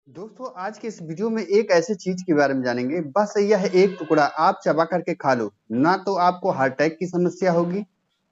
दोस्तों आज के इस वीडियो में एक ऐसी चीज के बारे में जानेंगे। बस यह एक टुकड़ा आप चबा करके खा लो, ना तो आपको हार्ट अटैक की समस्या होगी,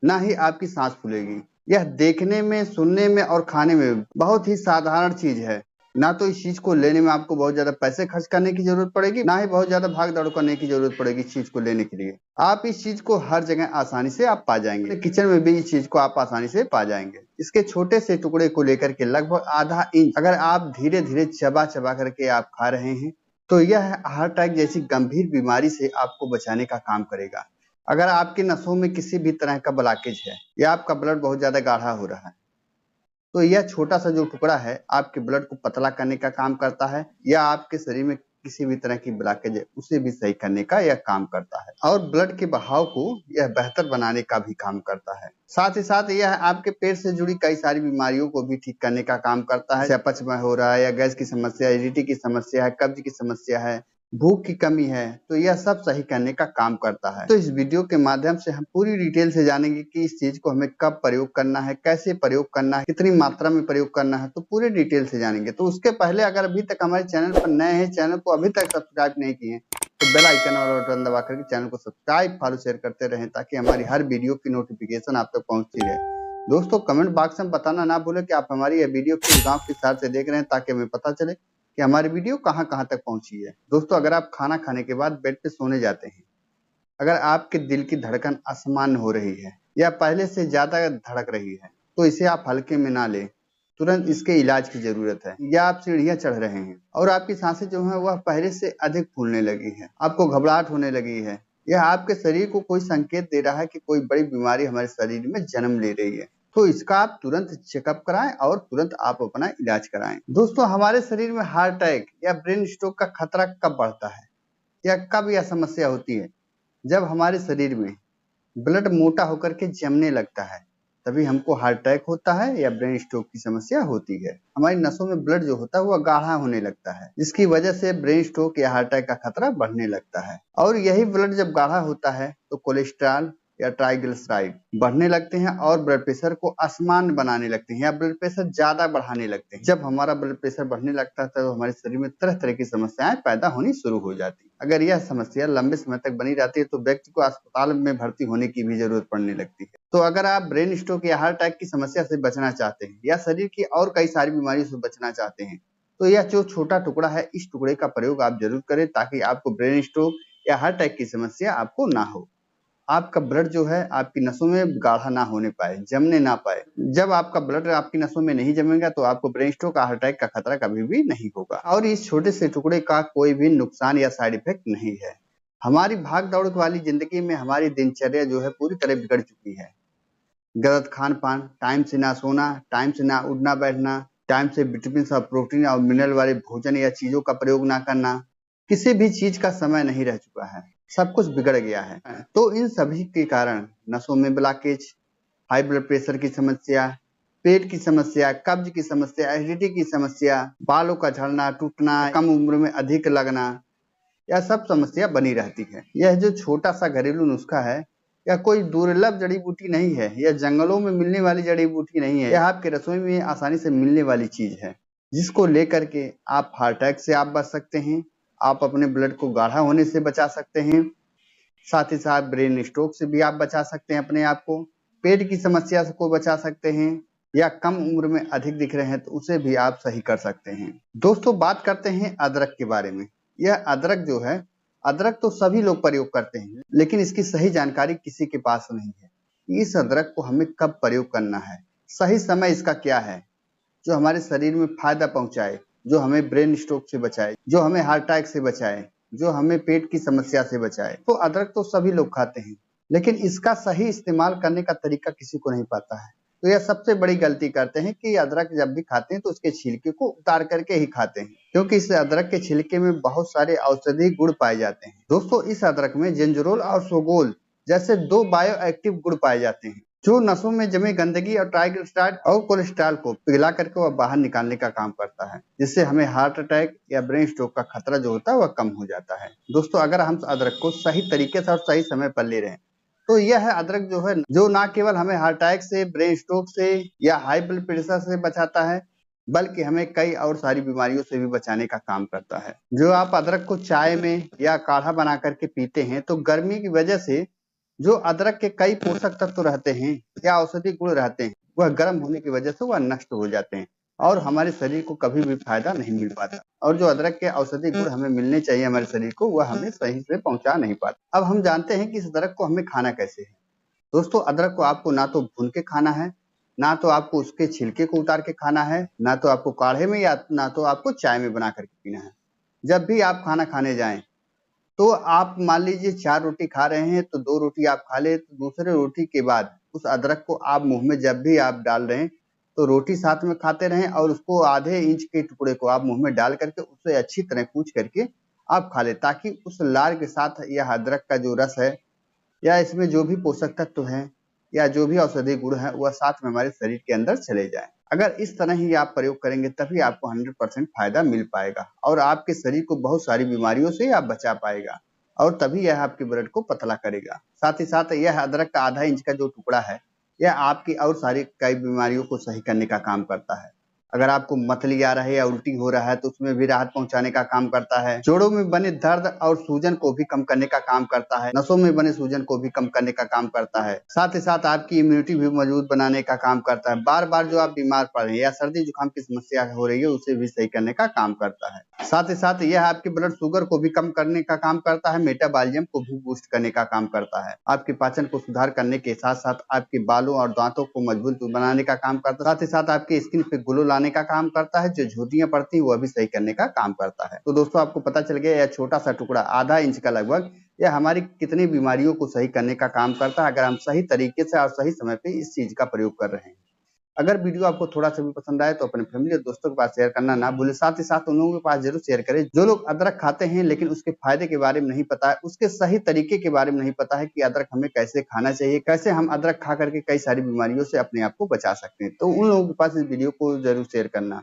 ना ही आपकी सांस फूलेगी। यह देखने में, सुनने में और खाने में बहुत ही साधारण चीज है। ना तो इस चीज को लेने में आपको बहुत ज्यादा पैसे खर्च करने की जरूरत पड़ेगी, ना ही बहुत ज्यादा भाग दौड़ करने की जरूरत पड़ेगी इस चीज को लेने के लिए। आप इस चीज को हर जगह आसानी से आप पा जाएंगे। किचन में भी इस चीज को आप आसानी से पा जाएंगे। इसके छोटे से टुकड़े को लेकर के लगभग आधा इंच अगर आप धीरे धीरे चबा चबा करके आप खा रहे हैं तो यह हार्ट अटैक जैसी गंभीर बीमारी से आपको बचाने का काम करेगा। अगर आपकी नसों में किसी भी तरह का ब्लॉकेज है या आपका ब्लड बहुत ज्यादा गाढ़ा हो रहा है तो यह छोटा सा जो टुकड़ा है आपके ब्लड को पतला करने का काम करता है, या आपके शरीर में किसी भी तरह की ब्लॉकेज है उसे भी सही करने का यह काम करता है, और ब्लड के बहाव को यह बेहतर बनाने का भी काम करता है। साथ ही साथ यह आपके पेट से जुड़ी कई सारी बीमारियों को भी ठीक करने का काम करता है। अपच में हो रहा है, या गैस की समस्या, एसिडिटी की समस्या है, कब्ज की समस्या है, भूख की कमी है, तो यह सब सही करने का काम करता है। तो इस वीडियो के माध्यम से हम पूरी डिटेल से जानेंगे कि इस चीज को हमें कब प्रयोग करना है, कैसे प्रयोग करना है, कितनी मात्रा में प्रयोग करना है, तो पूरे डिटेल से जानेंगे। तो उसके पहले अगर अभी तक हमारे चैनल पर नए हैं, चैनल को अभी तक सब्सक्राइब नहीं किए तो बेल आइकन और बटन दबा करके चैनल को सब्सक्राइब, फॉलो, शेयर करते रहें ताकि हमारी हर वीडियो की नोटिफिकेशन आप तक पहुंचती रहे। दोस्तों कमेंट बॉक्स में बताना ना भूलें कि आप हमारी यह वीडियो किस गांव किस शहर से देख रहे हैं, ताकि हमें पता चले कि हमारी वीडियो कहां कहां तक पहुंची है। दोस्तों अगर आप खाना खाने के बाद बेड पे सोने जाते हैं, अगर आपके दिल की धड़कन असामान्य हो रही है या पहले से ज्यादा धड़क रही है तो इसे आप हल्के में ना लें, तुरंत इसके इलाज की जरूरत है। या आप सीढ़ियां चढ़ रहे हैं और आपकी सांसें जो है वह पहले से अधिक फूलने लगी है, आपको घबराहट होने लगी है, यह आपके शरीर को कोई संकेत दे रहा है कि कोई बड़ी बीमारी हमारे शरीर में जन्म ले रही है, तो इसका आप तुरंत चेकअप कराएं और तुरंत आप अपना इलाज कराएं। दोस्तों हमारे शरीर में हार्ट अटैक या ब्रेन स्ट्रोक का खतरा कब बढ़ता है या कब यह समस्या होती है? जब हमारे शरीर में ब्लड मोटा होकर के जमने लगता है तभी हमको हार्ट अटैक होता है या ब्रेन स्ट्रोक की समस्या होती है। हमारी नसों में ब्लड जो होता है वह गाढ़ा होने लगता है, जिसकी वजह से ब्रेन स्ट्रोक या हार्ट अटैक का खतरा बढ़ने लगता है। और यही ब्लड जब गाढ़ा होता है तो कोलेस्ट्रॉल या ट्राइग्लिसराइड बढ़ने लगते हैं और ब्लड प्रेशर को असमान बनाने लगते हैं या ब्लड प्रेशर ज्यादा बढ़ाने लगते हैं। जब हमारा ब्लड प्रेशर बढ़ने लगता है तो हमारे शरीर में तरह तरह की समस्याएं पैदा होनी शुरू हो जाती है। अगर यह समस्या लंबे समय तक बनी रहती है तो व्यक्ति को अस्पताल में भर्ती होने की भी जरूरत पड़ने लगती है। तो अगर आप ब्रेन स्ट्रोक या हार्ट अटैक की समस्या से बचना चाहते हैं या शरीर की और कई सारी बीमारियों से बचना चाहते हैं तो यह जो छोटा टुकड़ा है इस टुकड़े का प्रयोग आप जरूर करें, ताकि आपको ब्रेन स्ट्रोक या हार्ट अटैक की समस्या आपको ना हो। आपका ब्लड जो है आपकी नसों में गाढ़ा ना होने पाए, जमने ना पाए। जब आपका ब्लड आपकी नसों में नहीं जमेगा तो आपको ब्रेन स्ट्रोक या हार्ट अटैक का खतरा कभी भी नहीं होगा। और इस छोटे से टुकड़े का कोई भी नुकसान या साइड इफेक्ट नहीं है। हमारी भाग दौड़ वाली जिंदगी में हमारी दिनचर्या जो है पूरी तरह बिगड़ चुकी है। गलत खान पान, टाइम से ना सोना, टाइम से ना उठना बैठना, टाइम से विटामिन और प्रोटीन और मिनरल वाले भोजन या चीजों का प्रयोग ना करना, किसी भी चीज का समय नहीं रह चुका है, सब कुछ बिगड़ गया है। तो इन सभी के कारण नसों में ब्लॉकेज, हाई ब्लड प्रेशर की समस्या, पेट की समस्या, कब्ज की समस्या, एसिडिटी की समस्या, बालों का झड़ना, टूटना, कम उम्र में अधिक लगना, यह सब समस्या बनी रहती है। यह जो छोटा सा घरेलू नुस्खा है यह कोई दुर्लभ जड़ी बूटी नहीं है, यह जंगलों में मिलने वाली जड़ी बूटी नहीं है, यह आपके रसोई में आसानी से मिलने वाली चीज है, जिसको लेकर के आप हार्ट अटैक से आप बच सकते हैं, आप अपने ब्लड को गाढ़ा होने से बचा सकते हैं, साथ ही साथ ब्रेन स्ट्रोक से भी आप बचा सकते हैं अपने आप को, पेट की समस्या से को बचा सकते हैं, या कम उम्र में अधिक दिख रहे हैं तो उसे भी आप सही कर सकते हैं। दोस्तों बात करते हैं अदरक के बारे में। यह अदरक जो है, अदरक तो सभी लोग प्रयोग करते हैं लेकिन इसकी सही जानकारी किसी के पास नहीं है। इस अदरक को हमें कब प्रयोग करना है, सही समय इसका क्या है जो हमारे शरीर में फायदा पहुंचाए, जो हमें ब्रेन स्ट्रोक से बचाए, जो हमें हार्ट अटैक से बचाए, जो हमें पेट की समस्या से बचाए। तो अदरक तो सभी लोग खाते हैं लेकिन इसका सही इस्तेमाल करने का तरीका किसी को नहीं पता है। तो यह सबसे बड़ी गलती करते हैं कि अदरक जब भी खाते हैं तो उसके छिलके को उतार करके ही खाते हैं, क्योंकि इस अदरक के छिलके में बहुत सारे औषधीय गुण पाए जाते हैं। दोस्तों इस अदरक में जिंजरोल और सोगोल जैसे दो बायो एक्टिव गुण पाए जाते हैं जो नसों में जमे गंदगी और ट्राइग्लिसराइड और कोलेस्ट्रॉल को पिघला करके वह बाहर निकालने का काम करता है, जिससे हमें हार्ट अटैक या ब्रेन स्ट्रोक का खतरा जो होता है वह कम हो जाता है। दोस्तों अगर हम अदरक को सही तरीके से और सही समय पर ले रहे हैं तो यह अदरक जो है जो ना केवल हमें हार्ट अटैक से, ब्रेन स्ट्रोक से या हाई ब्लड प्रेशर से बचाता है, बल्कि हमें कई और सारी बीमारियों से भी बचाने का काम करता है। जो आप अदरक को चाय में या काढ़ा बना करके पीते हैं, तो गर्मी की वजह से जो अदरक के कई पोषक तत्व रहते हैं या औषधि गुण रहते हैं, वह गर्म होने की वजह से वह नष्ट हो जाते हैं और हमारे शरीर को कभी भी फायदा नहीं मिल पाता। और जो अदरक के औषधि गुण हमें मिलने चाहिए हमारे शरीर को, वह हमें सही से पहुंचा नहीं पाता। अब हम जानते हैं कि इस अदरक को हमें खाना कैसे है। दोस्तों, अदरक को आपको ना तो भून के खाना है, ना तो आपको उसके छिलके को उतार के खाना है, ना तो आपको काढ़े में या ना तो आपको चाय में बना करके पीना है। जब भी आप खाना खाने जाएं, तो आप मान लीजिए 4 रोटी खा रहे हैं, तो 2 रोटी आप खा लें, तो दूसरे रोटी के बाद उस अदरक को आप मुँह में जब भी आप डाल रहे हैं, तो रोटी साथ में खाते रहें और उसको आधे इंच के टुकड़े को आप मुँह में डाल करके उसे अच्छी तरह कूच करके आप खा लें, ताकि उस लार के साथ यह अदरक का जो रस है या इसमें जो भी पोषक तत्व हैं या जो भी औषधि गुण है, वह साथ में हमारे शरीर के अंदर चले जाएं। अगर इस तरह ही आप प्रयोग करेंगे, तभी आपको 100% फायदा मिल पाएगा और आपके शरीर को बहुत सारी बीमारियों से आप बचा पाएगा और तभी यह आपके ब्लड को पतला करेगा। साथ ही साथ यह अदरक का आधा इंच का जो टुकड़ा है, यह आपकी और सारी कई बीमारियों को सही करने का काम करता है। अगर आपको मतली आ रहा है या उल्टी हो रहा है, तो उसमें भी राहत पहुंचाने का काम करता है। जोड़ों में बने दर्द और सूजन को भी कम करने का काम करता है। नसों में बने सूजन को भी कम करने का काम करता है। साथ ही साथ आपकी इम्यूनिटी भी मजबूत बनाने का काम करता है। बार बार जो आप बीमार पड़ रहे हैं या सर्दी जुकाम की समस्या हो रही है, उसे भी सही करने का काम करता है। साथ ही साथ यह आपके ब्लड शुगर को भी कम करने का काम करता है। मेटाबॉलिज्म को भी बूस्ट करने का काम करता है। आपके पाचन को सुधार करने के साथ साथ आपके बालों और दांतों को मजबूत बनाने का काम करता है। साथ ही साथ आपकी स्किन पे ग्लो लाने का काम करता है। जो झुर्रियां पड़ती हैं, वह भी सही करने का काम करता है। तो दोस्तों, आपको पता चल गया यह छोटा सा टुकड़ा आधा इंच का लगभग, यह हमारी कितनी बीमारियों को सही करने का काम करता है, अगर हम सही तरीके से और सही समय पे इस चीज का प्रयोग कर रहे हैं। अगर वीडियो आपको थोड़ा सा भी पसंद आए, तो अपने फैमिली और दोस्तों के पास शेयर करना ना भूलें। साथ ही साथ उन लोगों के पास जरूर शेयर करें जो लोग अदरक खाते हैं लेकिन उसके फायदे के बारे में नहीं पता है, उसके सही तरीके के बारे में नहीं पता है कि अदरक हमें कैसे खाना चाहिए, कैसे हम अदरक खा करके कई सारी बीमारियों से अपने आप को बचा सकते हैं। तो उन लोगों के पास इस वीडियो को जरूर शेयर करना,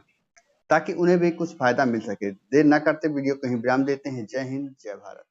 ताकि उन्हें भी कुछ फायदा मिल सके। देर न करते वीडियो को यहीं विराम देते हैं। जय हिंद, जय भारत।